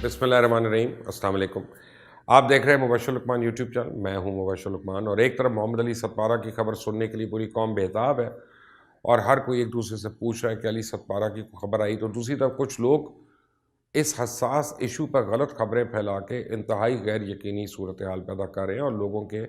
बिस्मिल्लाहिर्रहमानिर्रहीम, अस्सलाम वालेकुम। आप देख रहे हैं मुबश्शिर लुकमान यूट्यूब चैनल। मैं हूं मुबश्शिर लुकमान। और एक तरफ मोहम्मद अली सतपारा की खबर सुनने के लिए पूरी कौम बेताब है और हर कोई एक दूसरे से पूछ रहा है कि अली सतपारा की खबर आई, तो दूसरी तरफ कुछ लोग इस हसास इशू पर गलत खबरें फैला के इंतहाई गैर यकीनी सूरत हाल पैदा कर रहे हैं और लोगों के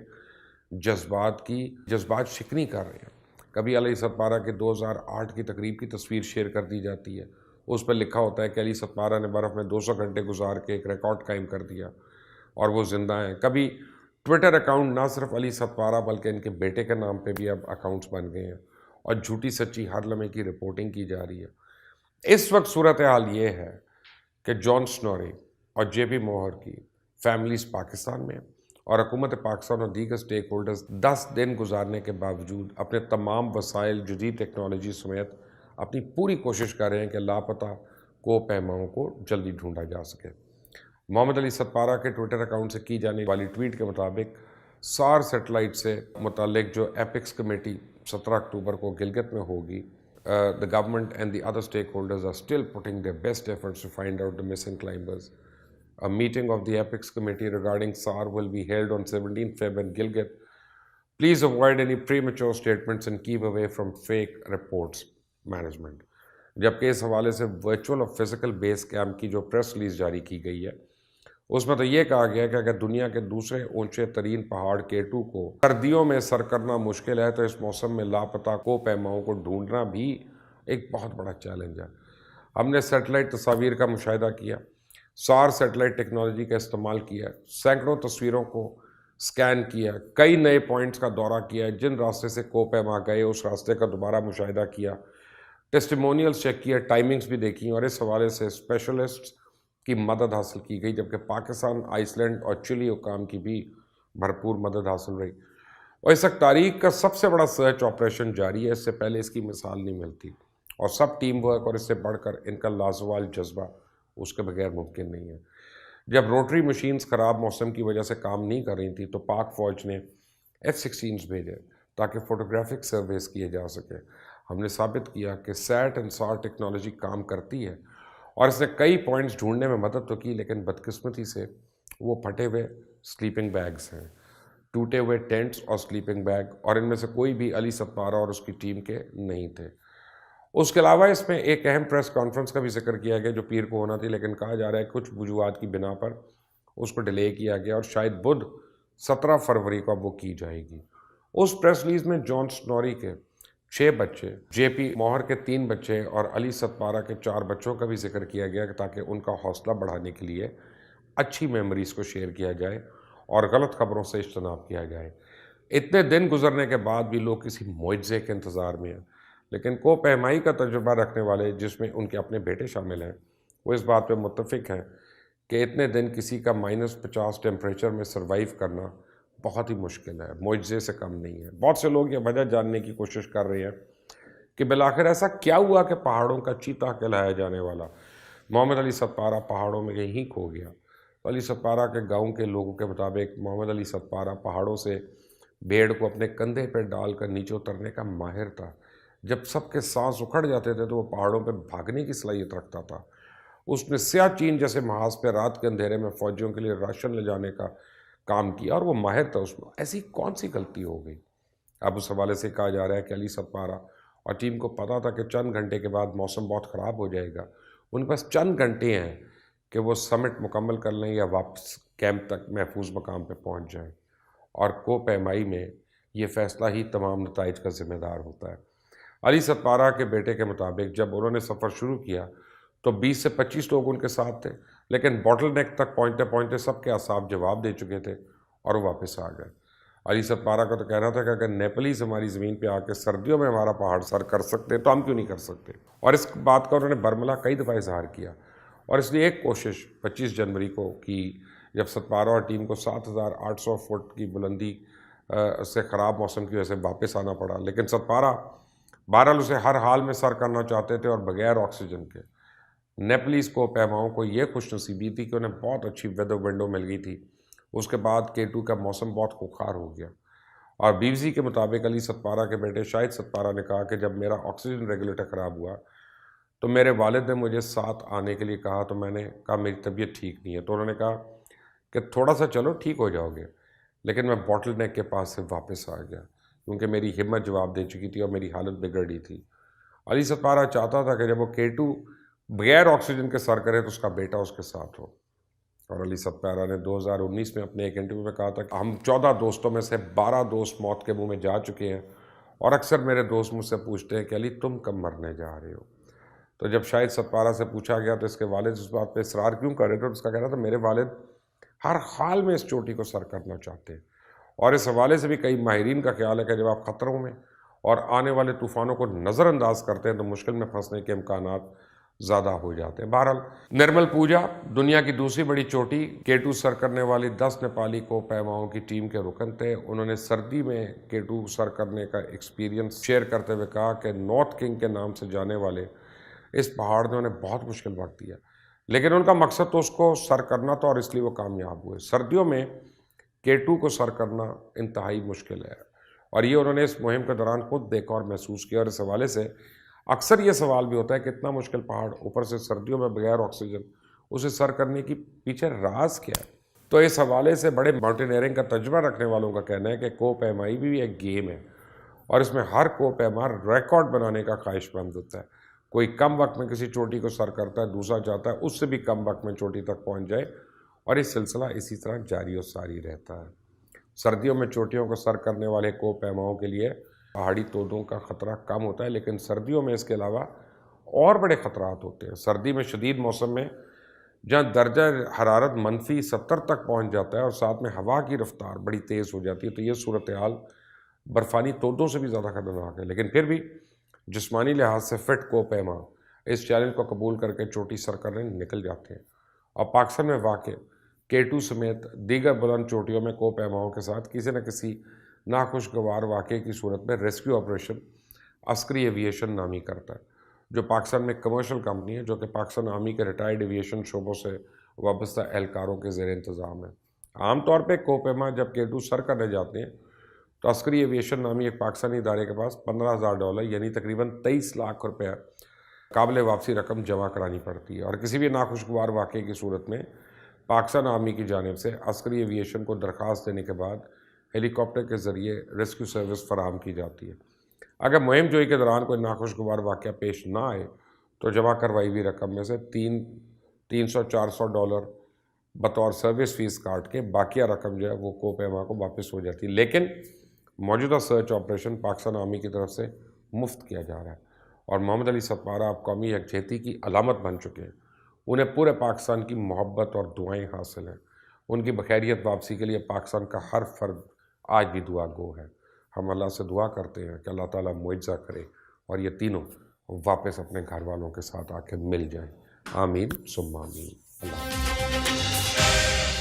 जज्बात शिकनी कर रहे हैं। कभी अली सतपारा के 2008 की तकरीब की तस्वीर शेयर कर दी जाती है, उस पर लिखा होता है कि अली सतपारा ने बर्फ़ में 200 घंटे गुजार के एक रिकॉर्ड कायम कर दिया और वो ज़िंदा हैं। कभी ट्विटर अकाउंट ना सिर्फ अली सतपारा बल्कि इनके बेटे के नाम पे भी अब अकाउंट्स बन गए हैं और झूठी सच्ची हर लम्हे की रिपोर्टिंग की जा रही है। इस वक्त सूरत हाल ये है कि जॉन स्नोरी और JP मोहर की फैमिलीज़ पाकिस्तान में और हुकूमत पाकिस्तान और दीगर स्टेक होल्डर्स 10 दिन गुजारने के बावजूद अपने तमाम वसाइल जदीद टेक्नोलॉजी समेत अपनी पूरी कोशिश कर रहे हैं कि लापता को पैमाओं को जल्दी ढूंढा जा सके। मोहम्मद अली सतपारा के ट्विटर अकाउंट से की जाने वाली ट्वीट के मुताबिक सार सैटेलाइट से मुतालिक जो एपिक्स कमेटी 17 अक्टूबर को गिलगित में होगी, the government and the other stakeholders are still putting their best efforts to find out the missing climbers. A meeting of the Apex Committee regarding SAR will be held on 17th Feb in Gilgit. Please avoid any premature statements and keep away from fake reports. Management. जबकि इस हवाले से virtual और physical base camp की जो press release जारी की गई है, उसमें तो ये कहा गया कि अगर दुनिया के दूसरे ऊंचे तरीन पहाड़ K2 को सर्दियों में सर करना मुश्किल है, तो इस मौसम में लापता को पैमाओं को ढूंढना भी एक बहुत बड़ा चैलेंज है। हमने सैटेलाइट तस्वीर का मुशाहिदा किया, सार सैटेलाइट टेक्नोलॉजी का इस्तेमाल किया, सैकड़ों तस्वीरों को स्कैन किया, कई नए पॉइंट्स का दौरा किया, जिन रास्ते से को पैमा गए उस रास्ते का दोबारा मुशाहिदा किया, टेस्टिमोनियल्स चेक किया, टाइमिंग्स भी देखी और इस हवाले से स्पेशलिस्ट्स की मदद हासिल की गई, जबकि पाकिस्तान, आइसलैंड और चिली हुकाम की भी भरपूर मदद हासिल रही। और इस वक्त तारीख का सबसे बड़ा सर्च ऑपरेशन जारी है, इससे पहले इसकी मिसाल नहीं मिलती और सब टीम वर्क और इससे बढ़कर इनका लाजवाल जज्बा उसके बगैर मुमकिन नहीं है। जब रोटरी मशीन्स ख़राब मौसम की वजह से काम नहीं कर रही थी तो पाक फ़ौज ने F-16s भेजे ताकि फ़ोटोग्राफिक सर्वेस किए जा सके। हमने साबित किया कि सैट एंड सार टेक्नोलॉजी काम करती है और इसने कई पॉइंट्स ढूंढने में मदद तो की, लेकिन बदकिस्मती से वो फटे हुए स्लीपिंग बैग्स हैं, टूटे हुए टेंट्स और स्लीपिंग बैग, और इनमें से कोई भी अली सतपारा और उसकी टीम के नहीं थे। उसके अलावा इसमें एक अहम प्रेस कॉन्फ्रेंस का भी जिक्र किया गया जो पीर को होना थी, लेकिन कहा जा रहा है कुछ वजूहात की बिना पर उसको डिले किया गया और शायद बुध 17 फरवरी को वो की जाएगी। उस प्रेस रिलीज में जॉन स्नोरी के 6 बच्चे, JP मोहर के 3 बच्चे और अली सतपारा के 4 बच्चों का भी जिक्र किया गया ताकि उनका हौसला बढ़ाने के लिए अच्छी मेमोरीज़ को शेयर किया जाए और गलत खबरों से इज्तनाब किया जाए। इतने दिन गुजरने के बाद भी लोग किसी मुआवजे के इंतज़ार में हैं, लेकिन को पैमाई का तजुर्बा रखने वाले, जिसमें उनके अपने बेटे शामिल हैं, वो इस बात पे मुत्तफिक हैं कि इतने दिन किसी का -50 टेम्परेचर में सर्वाइव करना बहुत ही मुश्किल है, मुआवजे से कम नहीं है। बहुत से लोग ये वजह जानने की कोशिश कर रहे हैं कि बिलाखिर ऐसा क्या हुआ कि पहाड़ों का चीता कहलाया जाने वाला मोहम्मद अली सतपारा पहाड़ों में कहीं खो गया। तो अली सतपारा के गाँव के लोगों के मुताबिक मोहम्मद अली सतपारा पहाड़ों से भेड़ को अपने कंधे पर डालकर नीचे उतरने का माहिर था। जब सबके सांस उखड़ जाते थे तो वो पहाड़ों पर भागने की सलाहियत रखता था। उसने सियाचीन जैसे महाज पे रात के अंधेरे में फौजियों के लिए राशन ले जाने का काम किया और वो माहिर था उसमें। ऐसी कौन सी गलती हो गई? अब उस हवाले से कहा जा रहा है कि अली सतपारा और टीम को पता था कि चंद घंटे के बाद मौसम बहुत ख़राब हो जाएगा, उनके पास चंद घंटे हैं कि वो समिट मुकम्मल कर लें या वापस कैंप तक महफूज मकाम पर पहुँच जाएँ। और को पैमाई में ये फ़ैसला ही तमाम नताइज का ज़िम्मेदार होता है। अली सतपारा के बेटे के मुताबिक जब उन्होंने सफ़र शुरू किया तो 20 से 25 लोग उनके साथ थे, लेकिन बॉटल नेक तक पहुँचते पहुँचते सबके असाब जवाब दे चुके थे और वो वापस आ गए। अली सतपारा का तो कहना था कि अगर नेपालीज हमारी ज़मीन पे आके सर्दियों में हमारा पहाड़ सर कर सकते हैं तो हम क्यों नहीं कर सकते, और इस बात का उन्होंने बरमला कई दफ़ा इजहार किया। और इसलिए एक कोशिश 25 जनवरी को की जब सतपारा और टीम को 7,800 फुट की बुलंदी से ख़राब मौसम की वजह से वापस आना पड़ा, लेकिन सतपारा बहरहाल उसे हर हाल में सर करना चाहते थे और बगैर ऑक्सीजन के। नेपलीज को पैमाओं को ये खुशनसीबी थी कि उन्हें बहुत अच्छी वेदर विंडो मिल गई थी। उसके बाद K2 का मौसम बहुत खुखार हो गया और BBC के मुताबिक अली सतपारा के बेटे शाहिद सतपारा ने कहा कि जब मेरा ऑक्सीजन रेगुलेटर ख़राब हुआ تو میرے والد نے مجھے ساتھ آنے کے لیے کہا، تو میں نے کہا میری طبیعت ٹھیک نہیں ہے، تو انہوں نے کہا کہ تھوڑا سا چلو ٹھیک ہو جاؤ گے، لیکن میں باٹل نیک کے پاس سے واپس آ گیا کیونکہ میری ہمت جواب دے چکی تھی اور میری حالت بگڑ رہی تھی۔ علی ستپارہ چاہتا تھا کہ جب وہ K2 بغیر آکسیجن کے سر کرے تو اس کا بیٹا اس کے ساتھ ہو، اور علی ستپارہ نے 2019 میں اپنے ایک انٹرویو میں کہا تھا کہ ہم 14 دوستوں میں سے 12 دوست موت کے منہ میں جا چکے ہیں، اور اکثر میرے دوست مجھ سے پوچھتے ہیں کہ علی تم کب مرنے جا رہے ہو؟ تو جب شاہد ستپارہ سے پوچھا گیا تو اس کے والد اس بات پہ اصرار کیوں کر رہے تھے، تو اس کا کہنا تھا میرے والد ہر حال میں اس چوٹی کو سر کرنا چاہتے ہیں، اور اس حوالے سے بھی کئی ماہرین کا خیال ہے کہ جب آپ خطروں میں اور آنے والے طوفانوں کو نظر انداز کرتے ہیں تو مشکل میں پھنسنے کے امکانات زیادہ ہو جاتے ہیں۔ بہرحال نرمل پوجا دنیا کی دوسری بڑی چوٹی K2 سر کرنے والی 10 نیپالی کو پیماؤں کی ٹیم کے رکن تھے۔ انہوں نے سردی میں K2 سر کرنے کا ایکسپیرینس شیئر کرتے ہوئے کہا کہ نارتھ کنگ کے نام سے جانے والے اس پہاڑ نے انہیں بہت مشکل وقت دیا، لیکن ان کا مقصد تو اس کو سر کرنا تھا اور اس لیے وہ کامیاب ہوئے۔ سردیوں میں K2 کو سر کرنا انتہائی مشکل ہے، اور یہ انہوں نے اس مہم کے دوران خود دیکھا اور محسوس کیا، اور اس حوالے سے اکثر یہ سوال بھی ہوتا ہے کہ اتنا مشکل پہاڑ، اوپر سے سردیوں میں بغیر آکسیجن، اسے سر کرنے کی پیچھے راز کیا ہے؟ تو اس حوالے سے بڑے ماؤنٹینئرنگ کا تجربہ رکھنے والوں کا کہنا ہے کہ کوہ پیمائی بھی ایک گیم ہے، اور اس میں ہر کوہ پیما ریکارڈ بنانے کا خواہش مند ہوتا ہے۔ کوئی کم وقت میں کسی چوٹی کو سر کرتا ہے، دوسرا چاہتا ہے اس سے بھی کم وقت میں چوٹی تک پہنچ جائے، اور یہ سلسلہ اسی طرح جاری و ساری رہتا ہے۔ سردیوں میں چوٹیوں کو سر کرنے والے کوہ پیماؤں کے لیے پہاڑی تودوں کا خطرہ کم ہوتا ہے، لیکن سردیوں میں اس کے علاوہ اور بڑے خطرات ہوتے ہیں۔ سردی میں شدید موسم میں جہاں درجہ حرارت -70 تک پہنچ جاتا ہے اور ساتھ میں ہوا کی رفتار بڑی تیز ہو جاتی ہے، تو یہ صورتحال برفانی تودوں سے بھی زیادہ خطرناک ہے، لیکن پھر بھی جسمانی لحاظ سے فٹ کوہ پیما اس چیلنج کو قبول کر کے چوٹی سر کرنے نکل جاتے ہیں۔ اور پاکستان میں واقع K2 سمیت دیگر بلند چوٹیوں میں کوہ پیماؤں کے ساتھ کسی نہ کسی ناخوشگوار واقعے کی صورت میں ریسکیو آپریشن عسکری ایویشن نامی کرتا ہے، جو پاکستان میں کمرشل کمپنی ہے، جو کہ پاکستان آرمی کے ریٹائرڈ ایویشن شعبوں سے وابستہ اہلکاروں کے زیر انتظام ہے۔ عام طور پہ کوہ پیما جب K2 سر کرنے جاتے ہیں تو عسکری ایویشن نامی ایک پاکستانی ادارے کے پاس $15,000 یعنی تقریباً 23 لاکھ روپیہ قابل واپسی رقم جمع کرانی پڑتی ہے، اور کسی بھی ناخوشگوار واقعے کی صورت میں پاکستان آرمی کی جانب سے عسکری ایویشن کو درخواست دینے کے بعد ہیلی کاپٹر کے ذریعے ریسکیو سروس فراہم کی جاتی ہے۔ اگر مہم جوئی کے دوران کوئی ناخوشگوار واقعہ پیش نہ آئے تو جمع کروائی ہوئی رقم میں سے $300-400 بطور سروس فیس کاٹ کے باقیہ رقم جو ہے وہ کوہ پیما کو واپس ہو جاتی ہے، لیکن موجودہ سرچ آپریشن پاکستان آرمی کی طرف سے مفت کیا جا رہا ہے، اور محمد علی ستپارہ اب قومی یکجہتی کی علامت بن چکے ہیں۔ انہیں پورے پاکستان کی محبت اور دعائیں حاصل ہیں۔ ان کی بخیریت واپسی کے لیے پاکستان کا ہر فرد آج بھی دعا گو ہے۔ ہم اللہ سے دعا کرتے ہیں کہ اللہ تعالیٰ معجزہ کرے اور یہ تینوں واپس اپنے گھر والوں کے ساتھ آ کے مل جائیں۔ آمین ثم آمین۔ اللہ حافظ۔